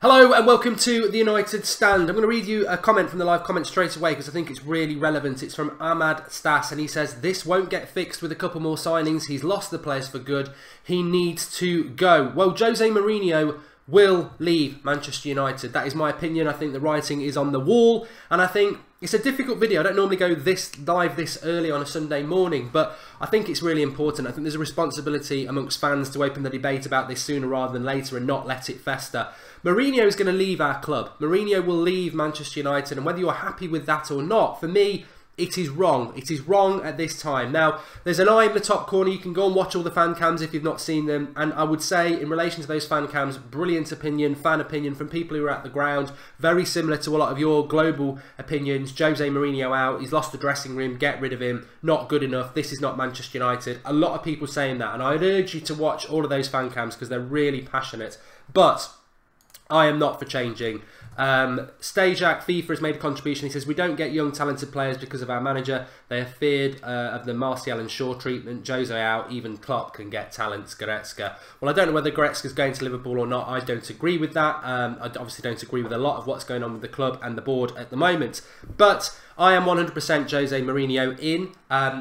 Hello and welcome to the United Stand. I'm going to read you a comment from the live comment straight away because I think it's really relevant. It's from Ahmad Stas and he says, "This won't get fixed with a couple more signings. He's lost the players for good. He needs to go." Well, Jose Mourinho will leave Manchester United. That is my opinion. I think the writing is on the wall and I think it's a difficult video. I don't normally go this live this early on a Sunday morning, but I think it's really important. I think there's a responsibility amongst fans to open the debate about this sooner rather than later and not let it fester. Mourinho is going to leave our club. Mourinho will leave Manchester United, and whether you're happy with that or not, for me, it is wrong. It is wrong at this time. Now, there's an eye in the top corner. You can go and watch all the fan cams if you've not seen them. And I would say, in relation to those fan cams, brilliant opinion, fan opinion from people who are at the ground. Very similar to a lot of your global opinions. Jose Mourinho out. He's lost the dressing room. Get rid of him. Not good enough. This is not Manchester United. A lot of people saying that. And I'd urge you to watch all of those fan cams because they're really passionate. But I am not for changing. Stejak FIFA has made a contribution. He says, "We don't get young talented players because of our manager. They are feared of the Martial and Shaw treatment. Jose out, even Klopp can get talent. Goretzka." Well, I don't know whether Goretzka's going to Liverpool or not. I don't agree with that. I obviously don't agree with a lot of what's going on with the club and the board at the moment. But I am 100% Jose Mourinho in.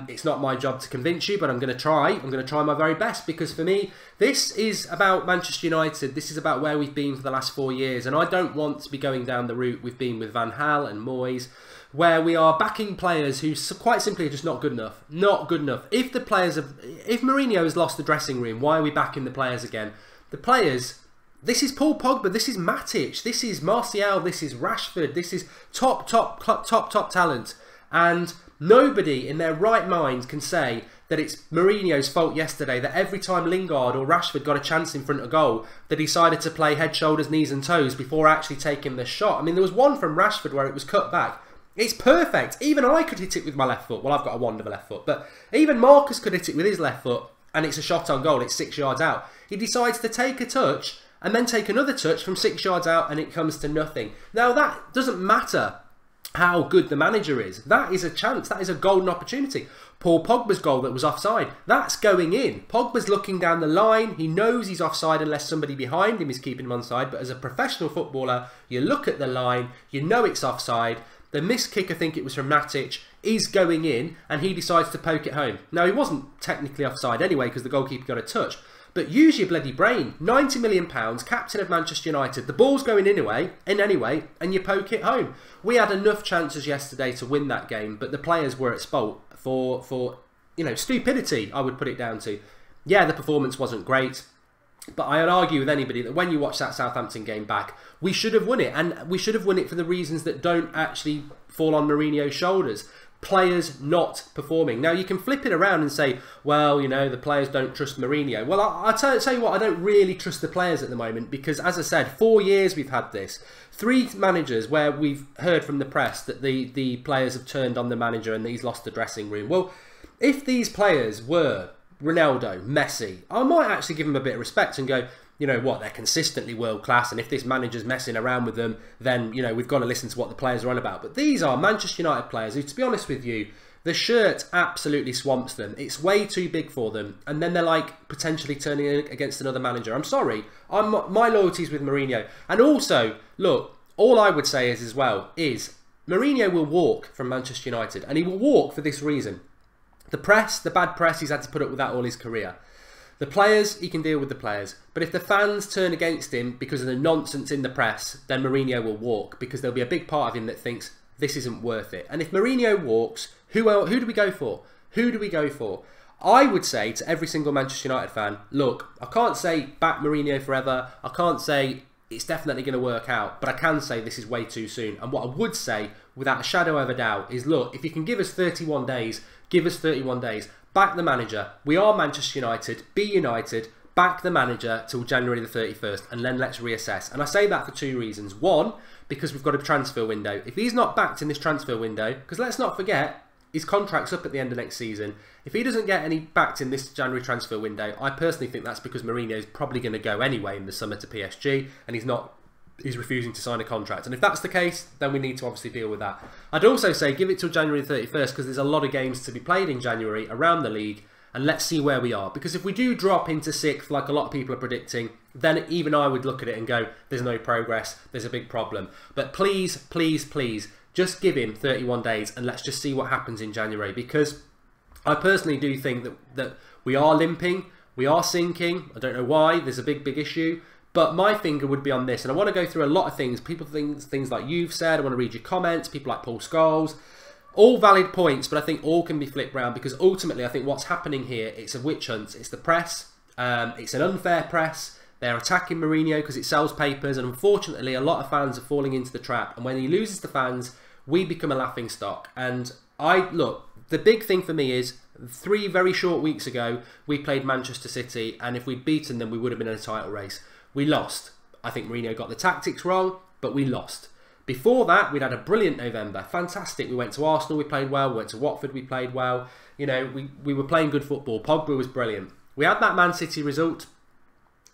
It's not my job to convince you, but I'm going to try. I'm going to try my very best because for me, this is about Manchester United. This is about where we've been for the last 4 years. And I don't want to be going down the route we've been with Van Gaal and Moyes, where we are backing players who quite simply are just not good enough. Not good enough. If Mourinho has lost the dressing room, why are we backing the players again? The players, this is Paul Pogba, this is Matic, this is Martial, this is Rashford, this is top talent. And nobody in their right mind can say that it's Mourinho's fault yesterday that every time Lingard or Rashford got a chance in front of goal, they decided to play head, shoulders, knees and toes before actually taking the shot. I mean, there was one from Rashford where it was cut back. It's perfect. Even I could hit it with my left foot. Well, I've got a wonderful left foot. But even Marcus could hit it with his left foot and it's a shot on goal. It's 6 yards out. He decides to take a touch and then take another touch from 6 yards out and it comes to nothing. Now, that doesn't matter how good the manager is. That is a chance. That is a golden opportunity. Paul Pogba's goal that was offside, that's going in. Pogba's looking down the line. He knows he's offside unless somebody behind him is keeping him onside. But as a professional footballer, you look at the line, you know it's offside. The missed kick, I think it was from Matic, is going in and he decides to poke it home. Now, he wasn't technically offside anyway because the goalkeeper got a touch. But use your bloody brain. £90 million, captain of Manchester United. The ball's going in anyway, and you poke it home. We had enough chances yesterday to win that game, but the players were at fault for stupidity, I would put it down to. Yeah, the performance wasn't great, but I'd argue with anybody that when you watch that Southampton game back, we should have won it. And we should have won it for the reasons that don't actually fall on Mourinho's shoulders. Players not performing. Now, you can flip it around and say, well, the players don't trust Mourinho. Well, I'll tell you what, I don't really trust the players at the moment because, as I said, 4 years we've had this. 3 managers where we've heard from the press that the players have turned on the manager and that he's lost the dressing room. Well, if these players were Ronaldo, Messi, I might actually give them a bit of respect and go, you know what, they're consistently world class, and if this manager's messing around with them, then, we've got to listen to what the players are on about. But these are Manchester United players who, to be honest with you, the shirt absolutely swamps them. It's way too big for them, and then they're like potentially turning against another manager. I'm sorry, my loyalty's with Mourinho. And also, look, all I would say is Mourinho will walk from Manchester United, and he will walk for this reason. The press, the bad press, he's had to put up with that all his career. The players, he can deal with the players. But if the fans turn against him because of the nonsense in the press, then Mourinho will walk because there'll be a big part of him that thinks this isn't worth it. And if Mourinho walks, who do we go for? Who do we go for? I would say to every single Manchester United fan, look, I can't say back Mourinho forever. I can't say it's definitely going to work out. But I can say this is way too soon. And what I would say, without a shadow of a doubt, is look, if you can give us 31 days, give us 31 days. Back the manager. We are Manchester United. Be united. Back the manager till January the 31st and then let's reassess. And I say that for 2 reasons. One, because we've got a transfer window. If he's not backed in this transfer window, because let's not forget, his contract's up at the end of next season. If he doesn't get any backed in this January transfer window, I personally think that's because Mourinho's probably going to go anyway in the summer to PSG and he's refusing to sign a contract. And if that's the case, then we need to obviously deal with that. I'd also say give it till January 31st because there's a lot of games to be played in January around the league, and let's see where we are. Because if we do drop into 6th, like a lot of people are predicting, then even I would look at it and go, there's no progress, there's a big problem. But please, please, please, just give him 31 days and let's just see what happens in January, because I personally do think that we are limping, we are sinking. I don't know why, there's a big issue, but my finger would be on this. And I want to go through a lot of things. People think things like you've said, I want to read your comments, people like Paul Scholes. All valid points, but I think all can be flipped round, because ultimately I think what's happening here, it's a witch hunt. It's the press, it's an unfair press. They're attacking Mourinho because it sells papers, and unfortunately a lot of fans are falling into the trap. And when he loses the fans, we become a laughing stock. And look, the big thing for me is 3 very short weeks ago, we played Manchester City, and if we'd beaten them, we would have been in a title race. We lost. I think Mourinho got the tactics wrong, but we lost. Before that, we'd had a brilliant November. Fantastic. We went to Arsenal, we played well. We went to Watford, we played well. You know, we were playing good football. Pogba was brilliant. We had that Man City result.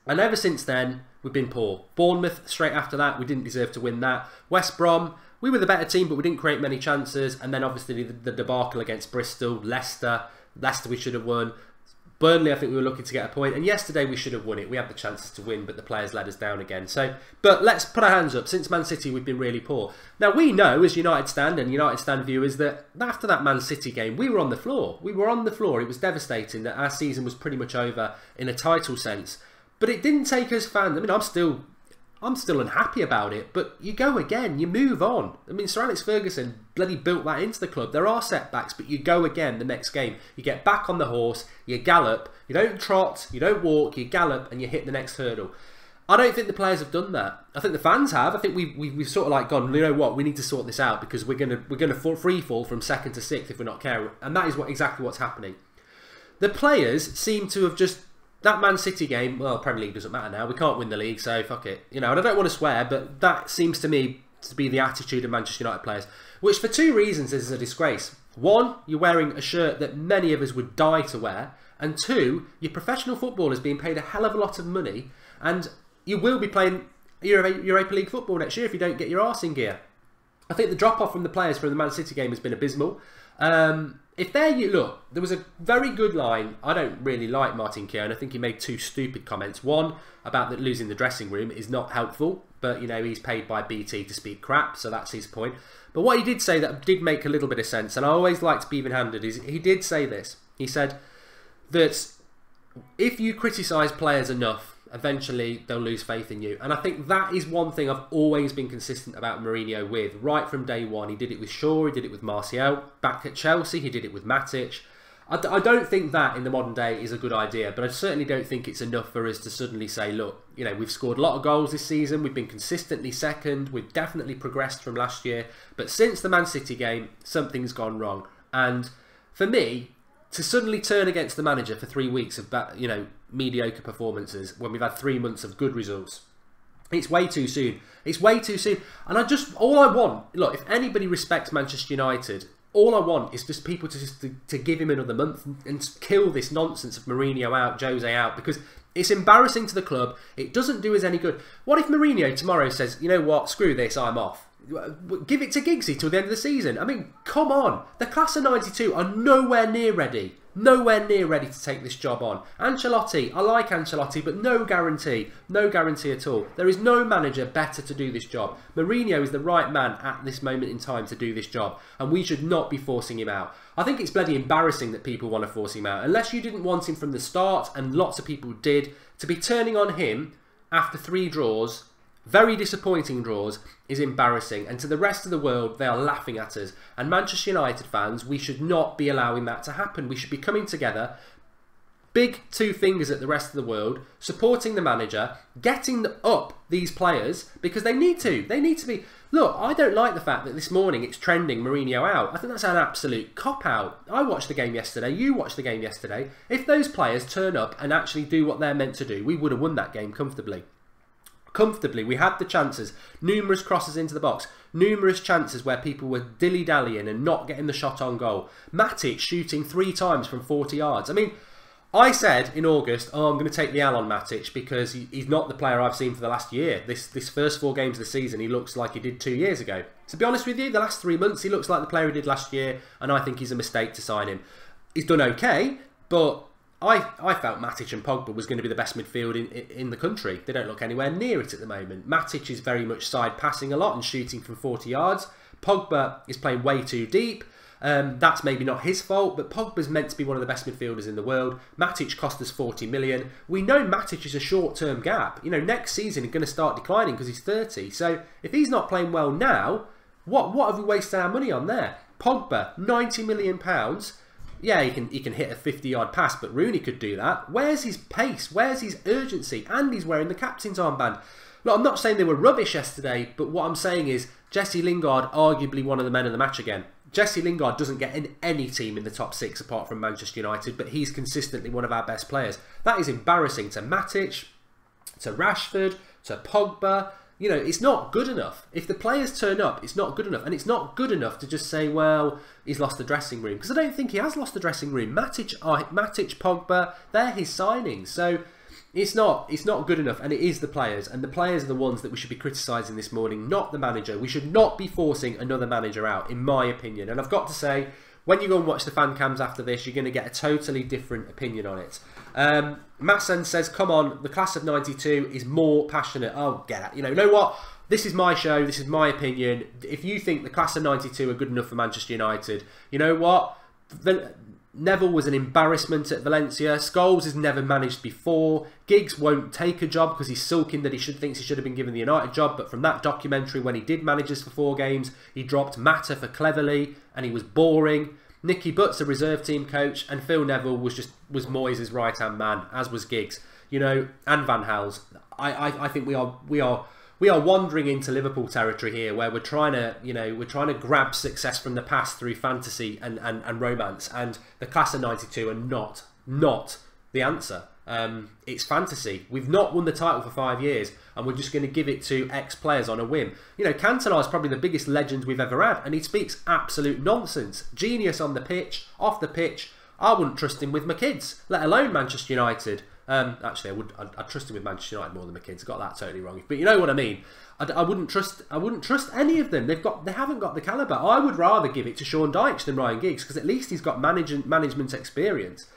And ever since then, we've been poor. Bournemouth, straight after that, we didn't deserve to win that. West Brom, we were the better team, but we didn't create many chances. And then obviously the debacle against Bristol. Leicester we should have won. Burnley, I think we were looking to get a point, and yesterday we should have won it. We had the chances to win, but the players let us down again. So, but let's put our hands up. Since Man City, we've been really poor. Now, we know, as United Stand and United Stand viewers, that after that Man City game, we were on the floor. We were on the floor. It was devastating that our season was pretty much over in a title sense. But it didn't take us fans. I mean, I'm still unhappy about it, but you go again, you move on. I mean, Sir Alex Ferguson bloody built that into the club. There are setbacks, but you go again the next game. You get back on the horse, you gallop, you don't trot, you don't walk, you gallop, and you hit the next hurdle. I don't think the players have done that. I think the fans have. I think we've sort of like gone, you know what, we need to sort this out, because we're gonna free fall from 2nd to 6th if we're not careful, and that is exactly what's happening. The players seem to have just. That Man City game, well, Premier League doesn't matter now. We can't win the league, so fuck it. You know, and I don't want to swear, but that seems to me to be the attitude of Manchester United players, which for 2 reasons is a disgrace. 1, you're wearing a shirt that many of us would die to wear, and 2, your professional footballers being paid a hell of a lot of money, and you will be playing Europa League football next year if you don't get your arse in gear. I think the drop-off from the players from the Man City game has been abysmal. Look, there was a very good line. I don't really like Martin Keown. I think he made 2 stupid comments. One, about losing the dressing room is not helpful, but you know, he's paid by BT to speak crap, so that's his point. But what he did say that did make a little bit of sense, and I always like to be even-handed, is he did say this. He said that if you criticise players enough, eventually they'll lose faith in you. And I think that is one thing I've always been consistent about Mourinho with, right from day one. He did it with Shaw, he did it with Martial. Back at Chelsea, he did it with Matic. I don't think that in the modern day is a good idea, but I certainly don't think it's enough for us to suddenly say, look, you know, we've scored a lot of goals this season, we've been consistently second, we've definitely progressed from last year, but since the Man City game, something's gone wrong. And for me, to suddenly turn against the manager for 3 weeks of, you know, mediocre performances when we've had 3 months of good results, it's way too soon. It's way too soon. And all I want, look, if anybody respects Manchester United, all I want is just people to give him another month and kill this nonsense of Mourinho out, Jose out, because it's embarrassing to the club. It doesn't do us any good. What if Mourinho tomorrow says, you know what, screw this, I'm off? Give it to Giggsy till the end of the season. I mean, come on. The class of 92 are nowhere near ready. Nowhere near ready to take this job on. Ancelotti, I like Ancelotti, but no guarantee. No guarantee at all. There is no manager better to do this job. Mourinho is the right man at this moment in time to do this job, and we should not be forcing him out. I think it's bloody embarrassing that people want to force him out. Unless you didn't want him from the start, and lots of people did, to be turning on him after 3 draws, very disappointing draws, is embarrassing, and to the rest of the world they are laughing at us. And Manchester United fans, we should not be allowing that to happen. We should be coming together, big 2 fingers at the rest of the world, supporting the manager, getting up these players, because they need to be. Look, I don't like the fact that this morning it's trending Mourinho out. I think that's an absolute cop-out. I watched the game yesterday, you watched the game yesterday. If those players turn up and actually do what they're meant to do, we would have won that game comfortably. We had the chances, numerous crosses into the box, numerous chances where people were dilly-dallying and not getting the shot on goal. Matic shooting 3 times from 40 yards. I mean, I said in August, oh, I'm going to take the L on Matic because he's not the player I've seen for the last year. This first 4 games of the season, he looks like he did 2 years ago. To be honest with you, the last 3 months, he looks like the player he did last year, and I think he's a mistake to sign him. He's done okay, but I felt Matic and Pogba was going to be the best midfield in the country. They don't look anywhere near it at the moment. Matic is very much side passing a lot and shooting from 40 yards. Pogba is playing way too deep. That's maybe not his fault, but Pogba's meant to be one of the best midfielders in the world. Matic cost us 40 million. We know Matic is a short-term gap. You know, next season he's going to start declining because he's 30. So if he's not playing well now, what have we wasted our money on there? Pogba, £90 million. Yeah, he can hit a 50-yard pass, but Rooney could do that. Where's his pace? Where's his urgency? And he's wearing the captain's armband. Look, I'm not saying they were rubbish yesterday, but what I'm saying is Jesse Lingard, arguably one of the men of the match again. Jesse Lingard doesn't get in any team in the top 6 apart from Manchester United, but he's consistently one of our best players. That is embarrassing to Matic, to Rashford, to Pogba. You know, it's not good enough. If the players turn up, it's not good enough. And it's not good enough to just say, well, he's lost the dressing room. Because I don't think he has lost the dressing room. Matic, Pogba, they're his signings. So it's not good enough. And it is the players. And the players are the ones that we should be criticising this morning, not the manager. We should not be forcing another manager out, in my opinion. And I've got to say, when you go and watch the fan cams after this, you're going to get a totally different opinion on it. Masson says, come on, the class of 92 is more passionate. Oh, get out. You know what? This is my show. This is my opinion. If you think the class of 92 are good enough for Manchester United, you know what? Neville was an embarrassment at Valencia. Scholes has never managed before. Giggs won't take a job because he's sulking that thinks he should have been given the United job. But from that documentary, when he did manage us for 4 games, he dropped Mata for Cleverley and he was boring. Nicky Butt's a reserve team coach, and Phil Neville was Moyes' right-hand man, as was Giggs, you know, and Van Hals. I think we are wandering into Liverpool territory here, where we're trying to grab success from the past through fantasy and romance, and the class of 92 are not the answer. It's fantasy. We've not won the title for 5 years, and we're just going to give it to ex-players on a whim. You know, Cantona is probably the biggest legend we've ever had, and he speaks absolute nonsense. Genius on the pitch, off the pitch. I wouldn't trust him with my kids, let alone Manchester United. Actually, I'd trust him with Manchester United more than my kids. I got that totally wrong, but you know what I mean. I wouldn't trust any of them. They haven't got the calibre. I would rather give it to Sean Dyche than Ryan Giggs, because at least he's got management experience.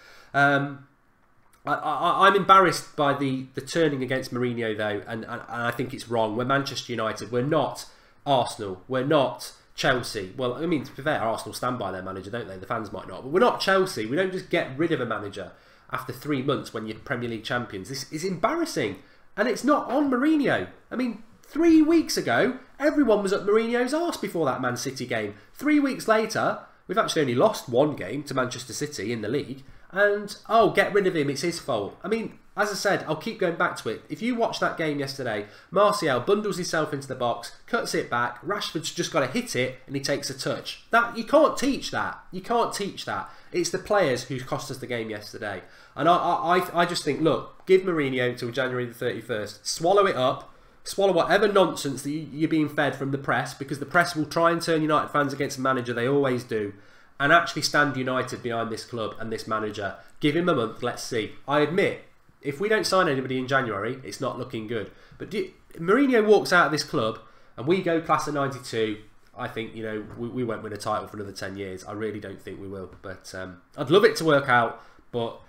I'm embarrassed by the turning against Mourinho, though, and I think it's wrong. We're Manchester United. We're not Arsenal. We're not Chelsea. Well, I mean, to be fair, Arsenal stand by their manager, don't they? The fans might not. But we're not Chelsea. We don't just get rid of a manager after 3 months when you're Premier League champions. This is embarrassing. And it's not on Mourinho. I mean, 3 weeks ago, everyone was up Mourinho's arse before that Man City game. 3 weeks later, we've actually only lost 1 game to Manchester City in the league. And, oh, get rid of him, it's his fault. I mean, as I said, I'll keep going back to it. If you watch that game yesterday, Martial bundles himself into the box, cuts it back, Rashford's just got to hit it, and he takes a touch. You can't teach that. You can't teach that. It's the players who cost us the game yesterday. And I just think, look, give Mourinho until January the 31st. Swallow it up. Swallow whatever nonsense that you're being fed from the press, because the press will try and turn United fans against the manager. They always do. And actually stand united behind this club and this manager. Give him a month, let's see. I admit, if we don't sign anybody in January, it's not looking good. But Mourinho walks out of this club and we go class of 92, I think, you know, we won't win a title for another 10 years. I really don't think we will. But I'd love it to work out, but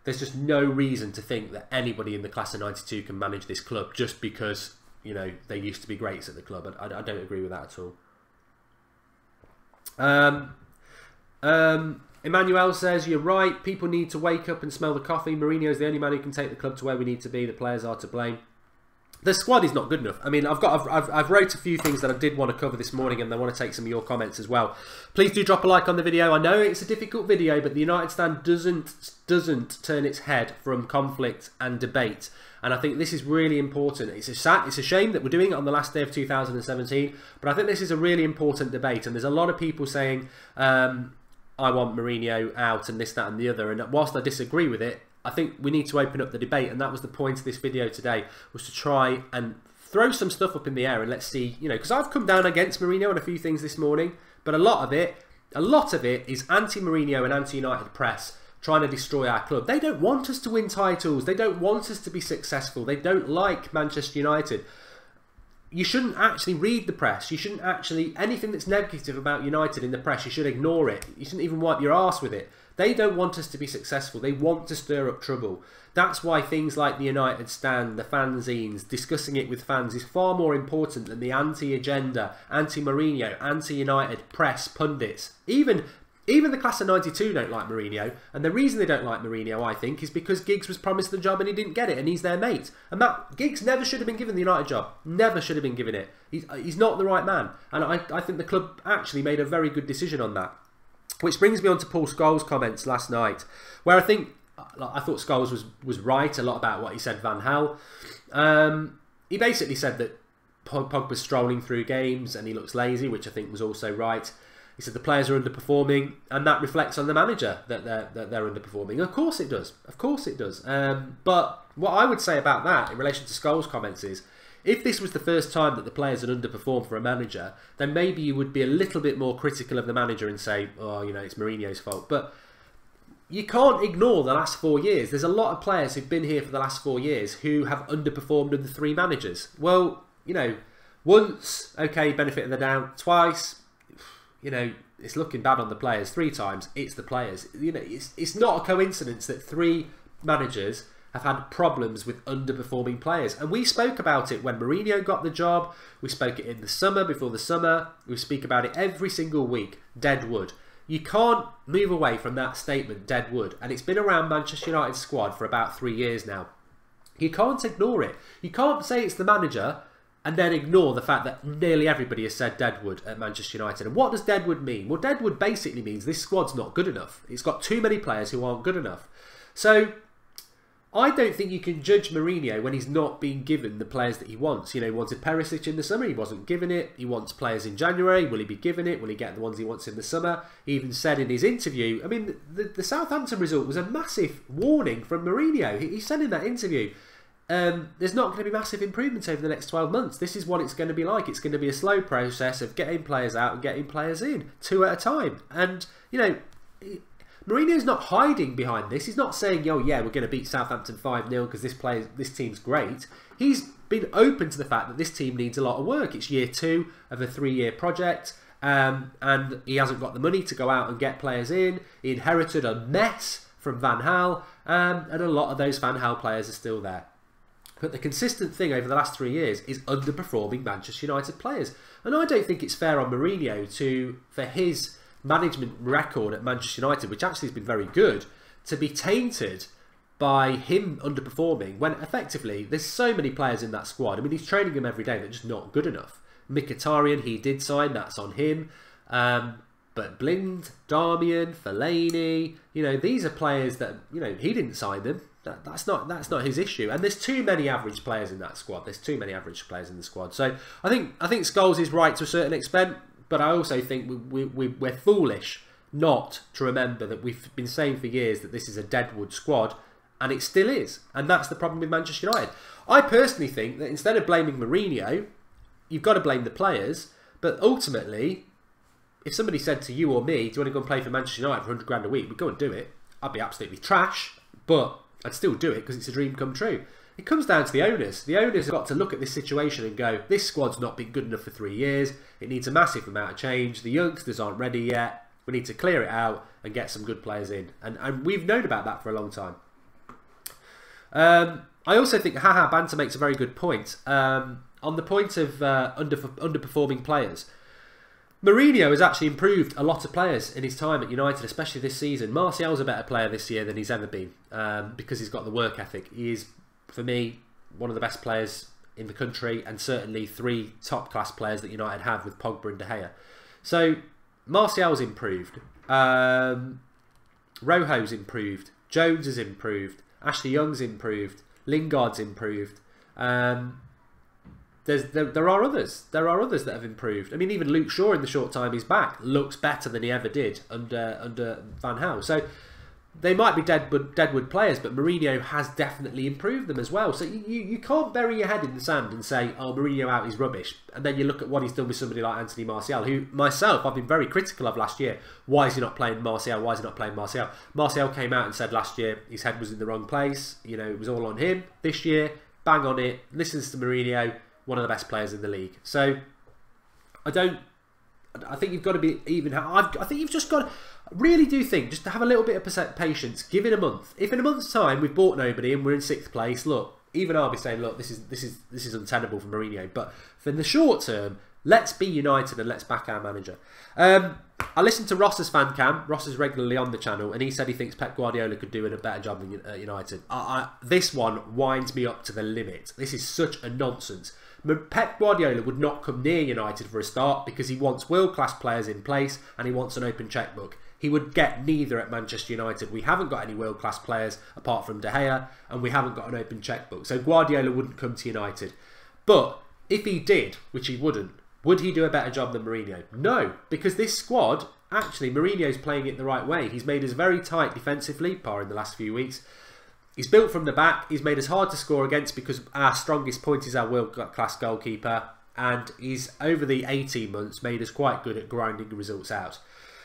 there's just no reason to think that anybody in the class of 92 can manage this club just because, you know, they used to be greats at the club. I don't agree with that at all. Emmanuel says, you're right, people need to wake up and smell the coffee. Mourinho's the only man who can take the club to where we need to be. The players are to blame. The squad is not good enough. I mean, I've wrote a few things that I did want to cover this morning, and I want to take some of your comments as well. Please do drop a like on the video. I know it's a difficult video, but the United stand doesn't turn its head from conflict and debate. And I think this is really important. It's a shame that we're doing it on the last day of 2017, but I think this is a really important debate. And there's a lot of people saying, I want Mourinho out and this, that and the other. And whilst I disagree with it, I think we need to open up the debate. And that was the point of this video today, was to try and throw some stuff up in the air and let's see, you know, because I've come down against Mourinho on a few things this morning, but a lot of it is anti-Mourinho and anti-United press trying to destroy our club. They don't want us to win titles. They don't want us to be successful. They don't like Manchester United. you shouldn't actually read the press. You shouldn't actually, anything that's negative about United in the press, you should ignore it. You shouldn't even wipe your arse with it. They don't want us to be successful. They want to stir up trouble. That's why things like the United stand, the fanzines, discussing it with fans is far more important than the anti-agenda, anti-Mourinho, anti-United press pundits. Even the class of 92 don't like Mourinho, and the reason they don't like Mourinho, I think, is because Giggs was promised the job and he didn't get it, and he's their mate. And Giggs never should have been given the United job. Never should have been given it. He's not the right man, and I think the club actually made a very good decision on that. Which brings me on to Paul Scholes' comments last night, where I thought Scholes was right a lot about what he said Van Gaal. He basically said that Pogba's strolling through games and he looks lazy, which I think was also right. He said the players are underperforming, and that reflects on the manager that they're underperforming. Of course it does. Of course it does. But what I would say about that in relation to Scholes' comments is, if this was the first time that the players had underperformed for a manager, then maybe you would be a little bit more critical of the manager and say, oh, you know, it's Mourinho's fault. But you can't ignore the last 4 years. There's a lot of players who've been here for the last 4 years who have underperformed under 3 managers. Well, you know, once, okay, benefit of the doubt. Twice, you know, it's looking bad on the players. 3 times, it's the players. You know, it's not a coincidence that 3 managers have had problems with underperforming players. And we spoke about it when Mourinho got the job. We spoke it in the summer, before the summer. We speak about it every single week. Deadwood. You can't move away from that statement, Deadwood. And it's been around Manchester United's squad for about 3 years now. You can't ignore it. You can't say it's the manager and then ignore the fact that nearly everybody has said Deadwood at Manchester United. And what does Deadwood mean? Well, Deadwood basically means this squad's not good enough. It's got too many players who aren't good enough. So I don't think you can judge Mourinho when he's not being given the players that he wants. You know, he wanted Perisic in the summer, he wasn't given it. He wants players in January, will he be given it? Will he get the ones he wants in the summer? He even said in his interview, I mean, the Southampton result was a massive warning from Mourinho. He said in that interview, there's not going to be massive improvements over the next 12 months. This is what it's going to be like. It's going to be a slow process of getting players out and getting players in, 2 at a time. And, you know, Mourinho's not hiding behind this. He's not saying, oh yeah, we're going to beat Southampton 5-0 because this team's great. He's been open to the fact that this team needs a lot of work. It's year 2 of a 3-year project, and he hasn't got the money to go out and get players in. He inherited a mess from Van Gaal, and a lot of those Van Gaal players are still there. But the consistent thing over the last 3 years is underperforming Manchester United players. And I don't think it's fair on Mourinho for his management record at Manchester United, which actually has been very good, to be tainted by him underperforming when effectively there's so many players in that squad. I mean, he's training them every day, they're just not good enough. Mkhitaryan, he did sign, that's on him. But Blind, Darmian, Fellaini, you know, these are players that, you know, he didn't sign them. That's not his issue. And there's too many average players in that squad. There's too many average players in the squad. So I think Scholes is right to a certain extent. But I also think we're foolish not to remember that we've been saying for years that this is a Deadwood squad, and it still is. And that's the problem with Manchester United. I personally think that instead of blaming Mourinho, you've got to blame the players. But ultimately, if somebody said to you or me, do you want to go and play for Manchester United for 100 grand a week, we'd go and do it. I'd be absolutely trash, but I'd still do it because it's a dream come true. It comes down to the owners. The owners have got to look at this situation and go, this squad's not been good enough for 3 years. It needs a massive amount of change. The youngsters aren't ready yet. We need to clear it out and get some good players in. And we've known about that for a long time. I also think Haha Banter makes a very good point. On the point of underperforming players. Mourinho has actually improved a lot of players in his time at United, especially this season. Martial's a better player this year than he's ever been because he's got the work ethic. He is, for me, one of the best players in the country, and certainly 3 top-class players that United have with Pogba and De Gea. So, Martial's improved. Rojo's improved. Jones has improved. Ashley Young's improved. Lingard's improved. There are others. There are others that have improved. I mean, even Luke Shaw, in the short time he's back, looks better than he ever did under Van Gaal. So they might be Deadwood players, but Mourinho has definitely improved them as well. So you can't bury your head in the sand and say, oh, Mourinho out is rubbish. And then you look at what he's done with somebody like Anthony Martial, who myself I've been very critical of last year. Why is he not playing Martial? Why is he not playing Martial? Martial came out and said last year his head was in the wrong place. You know, it was all on him. This year, bang on it, listens to Mourinho. one of the best players in the league. So I think you've got to be even. I think you've just got to, really do think, just to have a little bit of patience. Give it a month. If in a month's time we've bought nobody and we're in 6th place, look, even I'll be saying, look, this is untenable for Mourinho. But for the short term, let's be united and let's back our manager. I listened to Ross's fan cam. Ross is regularly on the channel, and he said he thinks Pep Guardiola could do a better job than United. This one winds me up to the limit. This is such a nonsense. Pep Guardiola would not come near United for a start because he wants world-class players in place and he wants an open chequebook. He would get neither at Manchester United. We haven't got any world-class players apart from De Gea, and we haven't got an open chequebook. So Guardiola wouldn't come to United. But if he did, which he wouldn't, would he do a better job than Mourinho? No, because this squad, actually, Mourinho's playing it the right way. He's made us very tight defensively, barring the last few weeks. He's built from the back. He's made us hard to score against because our strongest point is our world-class goalkeeper. And he's, over the 18 months, made us quite good at grinding results out.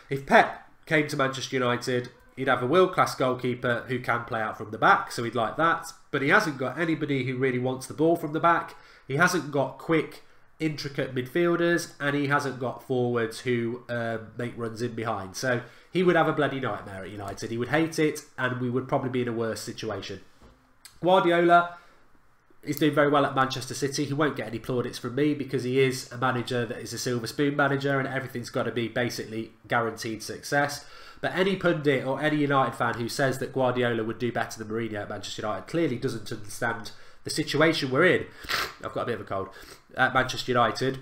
If Pep came to Manchester United, he'd have a world-class goalkeeper who can play out from the back, so he'd like that. But he hasn't got anybody who really wants the ball from the back. He hasn't got quick, intricate midfielders, and he hasn't got forwards who make runs in behind. So he would have a bloody nightmare at United. He would hate it, and we would probably be in a worse situation. Guardiola is doing very well at Manchester City. He won't get any plaudits from me because he is a manager that is a silver spoon manager, and everything's got to be basically guaranteed success. But any pundit or any United fan who says that Guardiola would do better than Mourinho at Manchester United clearly doesn't understand the situation we're in. I've got a bit of a cold. At Manchester United,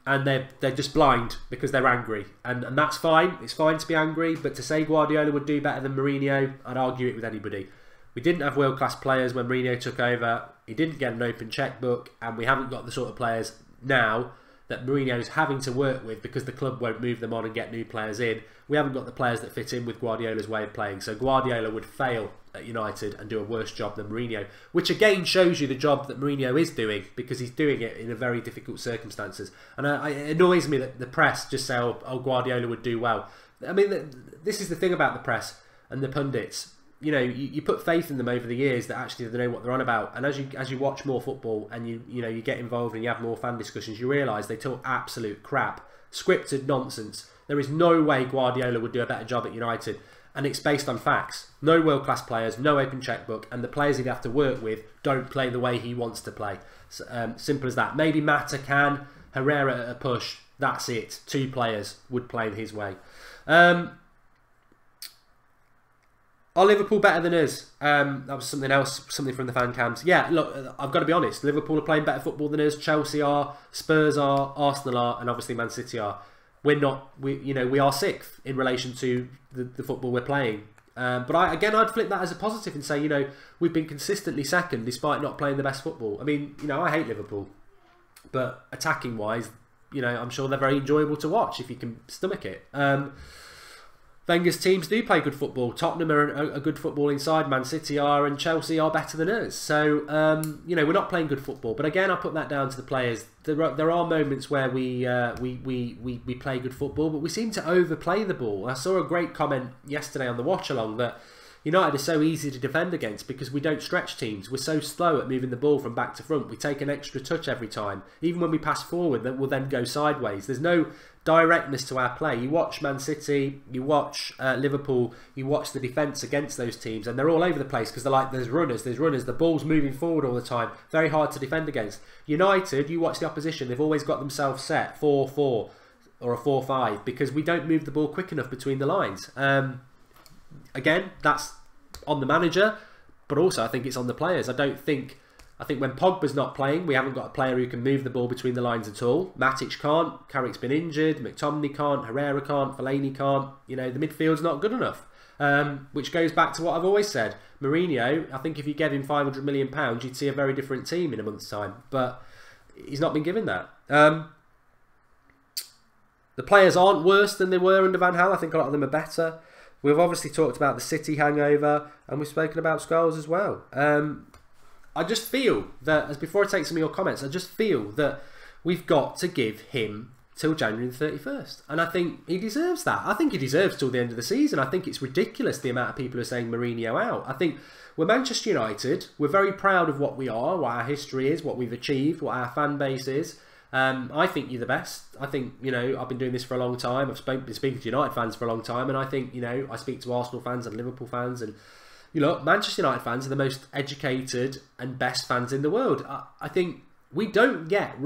and they're just blind because they're angry, and that's fine. It's fine to be angry, but to say Guardiola would do better than Mourinho, I'd argue it with anybody. We didn't have world-class players when Mourinho took over. He didn't get an open chequebook, and we haven't got the sort of players now that Mourinho's having to work with because the club won't move them on and get new players in. We haven't got the players that fit in with Guardiola's way of playing. So Guardiola would fail at United and do a worse job than Mourinho, which again shows you the job that Mourinho is doing because he's doing it in a very difficult circumstances. And it annoys me that the press just say, oh, Guardiola would do well. I mean, this is the thing about the press and the pundits. You know, you put faith in them over the years that actually they know what they're on about. And as you watch more football and you get involved and you have more fan discussions, you realise they talk absolute crap, scripted nonsense. There is no way Guardiola would do a better job at United, and it's based on facts. No world-class players, no open chequebook, and the players he'd have to work with don't play the way he wants to play. So, simple as that. Maybe Mata can, Herrera at a push. That's it. 2 players would play his way. Are Liverpool better than us? That was something else, something from the fan cams. Yeah, look, I've got to be honest. Liverpool are playing better football than us. Chelsea are, Spurs are, Arsenal are, and obviously Man City are. We're not. We are 6th in relation to the football we're playing. But I'd flip that as a positive and say, we've been consistently 2nd despite not playing the best football. I mean, I hate Liverpool, but attacking wise, I'm sure they're very enjoyable to watch if you can stomach it. Wenger's teams do play good football. Tottenham are a good footballing side. Man City are, and Chelsea are better than us. So, we're not playing good football. But again, I put that down to the players. There are moments where we play good football, but we seem to overplay the ball. I saw a great comment yesterday on the watch along that United are so easy to defend against because we don't stretch teams. We're so slow at moving the ball from back to front. We take an extra touch every time. Even when we pass forward, that will then go sideways. There's no directness to our play. You watch Man City, you watch Liverpool, you watch the defence against those teams, and they're all over the place because they're like, there's runners, the ball's moving forward all the time. Very hard to defend against. United, you watch the opposition, they've always got themselves set 4-4 or a 4-5 because we don't move the ball quick enough between the lines. Again, that's on the manager, but also I think it's on the players. I think when Pogba's not playing, we haven't got a player who can move the ball between the lines at all. Matic can't, Carrick's been injured, McTominay can't, Herrera can't, Fellaini can't. The midfield's not good enough. Which goes back to what I've always said. Mourinho, I think if you gave him £500 million, you'd see a very different team in a month's time. But he's not been given that. The players aren't worse than they were under Van Gaal. I think a lot of them are better. We've obviously talked about the City hangover, and we've spoken about Scholes as well. I just feel that, as before I take some of your comments, I just feel that we've got to give him till January the 31st. And I think he deserves that. I think he deserves till the end of the season. I think it's ridiculous the amount of people who are saying Mourinho out. I think we're Manchester United. We're very proud of what we are, what our history is, what we've achieved, what our fan base is. I think you're the best. I think, you know, I've been doing this for a long time. I've been speaking to United fans for a long time. And I think, you know, I speak to Arsenal fans and Liverpool fans. And, you know, Manchester United fans are the most educated and best fans in the world. I think we don't get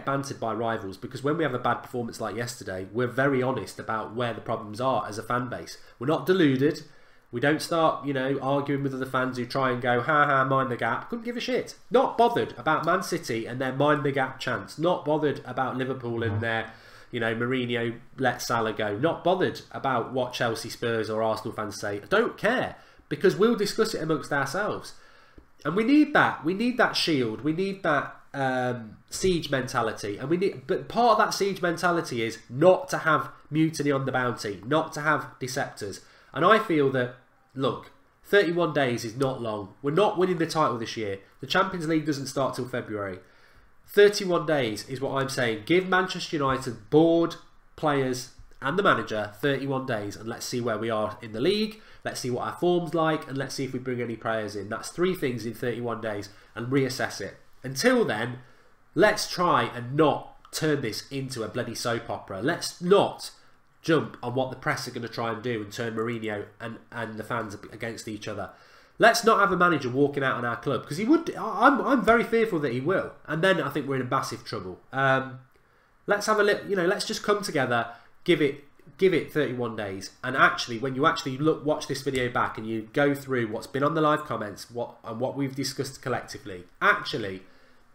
bantered by rivals, because when we have a bad performance like yesterday, we're very honest about where the problems are as a fan base. We're not deluded. We don't start, you know, arguing with other fans who try and go, ha ha, mind the gap. Couldn't give a shit. Not bothered about Man City and their mind the gap chance. Not bothered about Liverpool and their, you know, Mourinho let Salah go. Not bothered about what Chelsea, Spurs or Arsenal fans say. I don't care, because we'll discuss it amongst ourselves. And we need that. We need that shield. We need that siege mentality. And but part of that siege mentality is not to have mutiny on the bounty, not to have deceptors. And I feel that, look, 31 days is not long. We're not winning the title this year. The Champions League doesn't start till February. 31 days is what I'm saying. Give Manchester United board, players and the manager 31 days, and let's see where we are in the league. Let's see what our form's like, and let's see if we bring any players in. That's 3 things in 31 days, and reassess it. Until then, let's try and not turn this into a bloody soap opera. Let's not jump on what the press are going to try and do and turn Mourinho and the fans against each other. Let's not have a manager walking out on our club, because he would. I'm very fearful that he will, and then I think we're in massive trouble. Let's have a little, you know, let's just come together, give it 31 days, and actually, when you actually watch this video back and you go through what's been on the live comments, what we've discussed collectively, actually,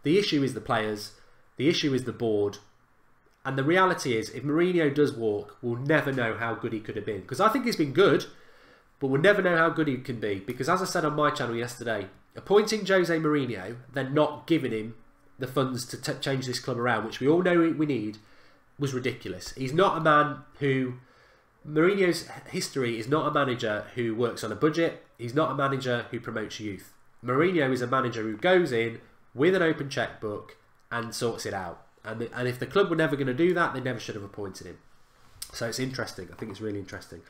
the issue is the players, the issue is the board. And the reality is, if Mourinho does walk, we'll never know how good he could have been. Because I think he's been good, but we'll never know how good he can be. Because as I said on my channel yesterday, appointing Jose Mourinho, then not giving him the funds to change this club around, which we all know we need, was ridiculous. He's not a man who... Mourinho's history is not a manager who works on a budget. He's not a manager who promotes youth. Mourinho is a manager who goes in with an open checkbook and sorts it out. And if the club were never going to do that, they never should have appointed him. So it's interesting. I think it's really interesting.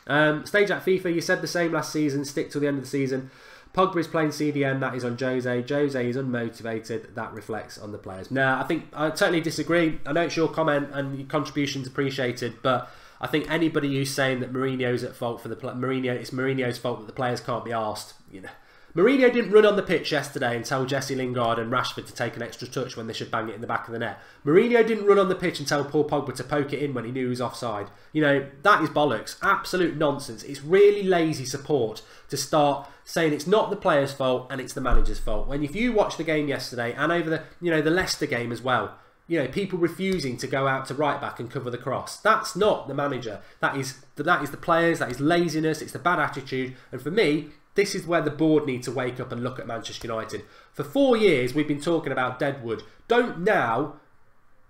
Stage at FIFA, you said the same last season. Stick till the end of the season. Pogba is playing CDM. That is on Jose. Jose is unmotivated. That reflects on the players. Now, I think I totally disagree. I know it's your comment and your contribution's appreciated, but I think anybody who's saying that Mourinho's at fault for it's Mourinho's fault that the players can't be asked, you know. Mourinho didn't run on the pitch yesterday and tell Jesse Lingard and Rashford to take an extra touch when they should bang it in the back of the net. Mourinho didn't run on the pitch and tell Paul Pogba to poke it in when he knew he was offside. You know, that is bollocks. Absolute nonsense. It's really lazy support to start saying it's not the players' fault and it's the manager's fault. When if you watch the game yesterday and over the Leicester game as well, you know, people refusing to go out to right back and cover the cross. That's not the manager. That is the players. That is laziness. It's the bad attitude. And for me, this is where the board need to wake up and look at Manchester United. For 4 years, we've been talking about Deadwood. Don't now,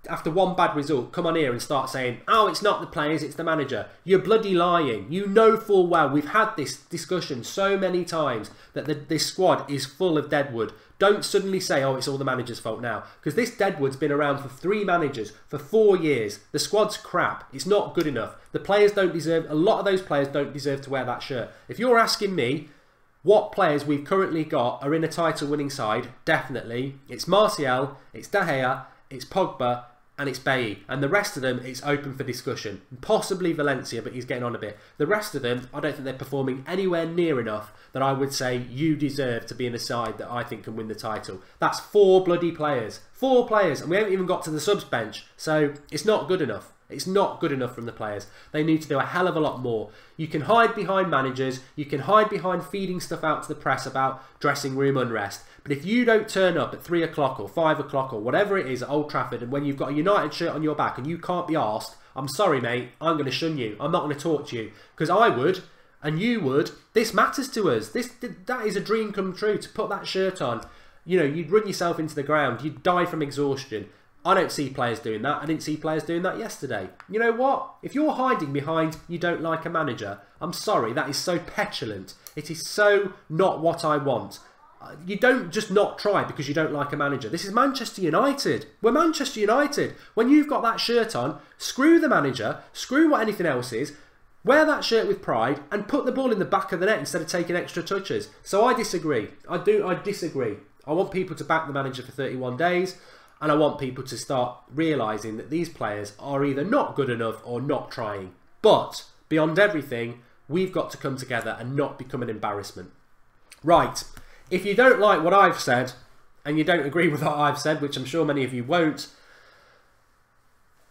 after one bad result, come on here and start saying, oh, it's not the players, it's the manager. You're bloody lying. You know full well, we've had this discussion so many times, that this squad is full of Deadwood. Don't suddenly say, oh, it's all the manager's fault now. Because this Deadwood's been around for 3 managers for 4 years. The squad's crap. It's not good enough. The players don't deserve, a lot of those players don't deserve to wear that shirt. If you're asking me, what players we've currently got are in a title-winning side? Definitely. It's Martial, it's De Gea, it's Pogba, and it's Bailly. And the rest of them, it's open for discussion. Possibly Valencia, but he's getting on a bit. The rest of them, I don't think they're performing anywhere near enough that I would say you deserve to be in a side that I think can win the title. That's 4 bloody players. 4 players, and we haven't even got to the subs bench. So it's not good enough. It's not good enough from the players. They need to do a hell of a lot more. You can hide behind managers. You can hide behind feeding stuff out to the press about dressing room unrest. But if you don't turn up at 3 o'clock or 5 o'clock or whatever it is at Old Trafford, and when you've got a United shirt on your back and you can't be arsed, I'm sorry, mate. I'm going to shun you. I'm not going to talk to you. Because I would, and you would. This matters to us. That is a dream come true, to put that shirt on. You know, you'd run yourself into the ground. You'd die from exhaustion. I don't see players doing that. I didn't see players doing that yesterday. You know what? If you're hiding behind you don't like a manager, I'm sorry, that is so petulant. It is so not what I want. You don't just not try because you don't like a manager. This is Manchester United. We're Manchester United. When you've got that shirt on, screw the manager, screw what anything else is, wear that shirt with pride and put the ball in the back of the net instead of taking extra touches. So I disagree. I disagree. I want people to back the manager for 31 days and I want people to start realising that these players are either not good enough or not trying. But beyond everything, we've got to come together and not become an embarrassment. Right. If you don't like what I've said, and you don't agree with what I've said, which I'm sure many of you won't,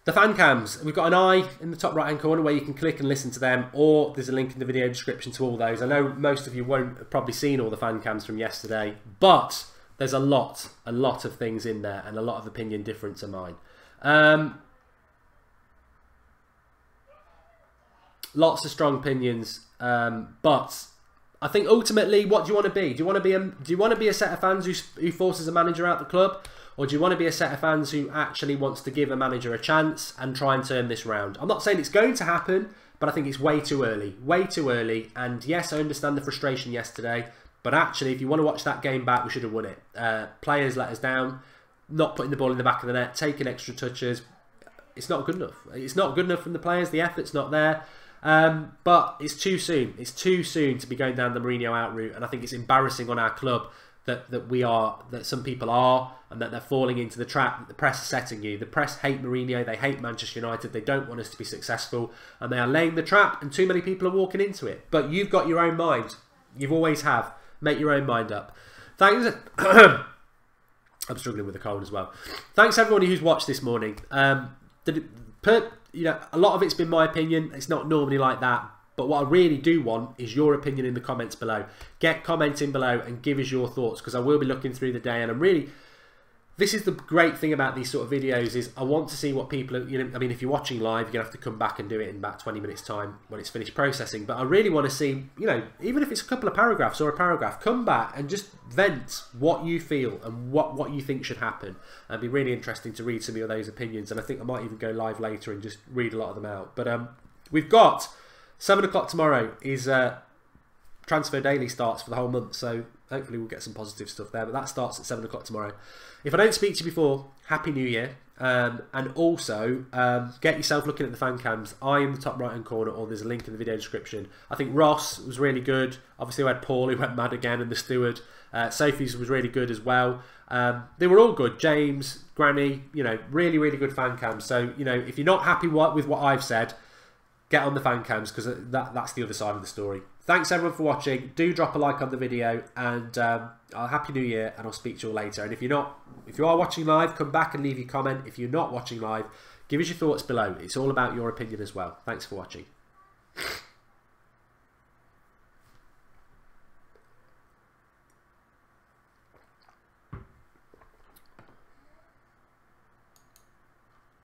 the fan cams, we've got an eye in the top right hand corner where you can click and listen to them, or there's a link in the video description to all those. I know most of you won't have probably seen all the fan cams from yesterday, but there's a lot of things in there and a lot of opinion different to mine. Lots of strong opinions, but I think ultimately, what do you want to be? Do you want to be a set of fans who forces a manager out the club, or do you want to be a set of fans who actually wants to give a manager a chance and try and turn this round? I'm not saying it's going to happen, but I think it's way too early. Way too early. And yes, I understand the frustration yesterday, but actually, if you want to watch that game back, we should have won it. Players let us down, not putting the ball in the back of the net, taking extra touches. It's not good enough. It's not good enough from the players. The effort's not there. But it's too soon. It's too soon to be going down the Mourinho out route, and I think it's embarrassing on our club that some people are, and that they're falling into the trap that the press is setting you. The press hate Mourinho, they hate Manchester United, they don't want us to be successful, and they are laying the trap, and too many people are walking into it. But you've got your own mind. You always have. Make your own mind up. Thanks. I'm struggling with a cold as well. Thanks everybody who's watched this morning. You know, a lot of it's been my opinion. It's not normally like that. But what I really do want is your opinion in the comments below. Get commenting below and give us your thoughts, because I will be looking through the day. And I'm really... This is the great thing about these sort of videos, is I want to see what people are... You know, I mean, if you're watching live, you're going to have to come back and do it in about 20 minutes time when it's finished processing. But I really want to see, you know, even if it's a couple of paragraphs or a paragraph, come back and just vent what you feel and what you think should happen. It'd be really interesting to read some of those opinions. And I think I might even go live later and just read a lot of them out. But we've got 7 o'clock tomorrow is Transfer Daily starts for the whole month. So hopefully we'll get some positive stuff there. But that starts at 7 o'clock tomorrow. If I don't speak to you before, Happy New Year. And also, get yourself looking at the fan cams. Eye in the top right hand corner, or there's a link in the video description. I think Ross was really good. Obviously we had Paul who went mad again, and the steward. Sophie's was really good as well. They were all good. James, Granny, you know, really, really good fan cams. So, you know, if you're not happy with what I've said, get on the fan cams, because that's the other side of the story. Thanks everyone for watching. Do drop a like on the video, and Happy New Year, and I'll speak to you all later. And if you are watching live, come back and leave your comment. If you're not watching live, give us your thoughts below. It's all about your opinion as well. Thanks for watching.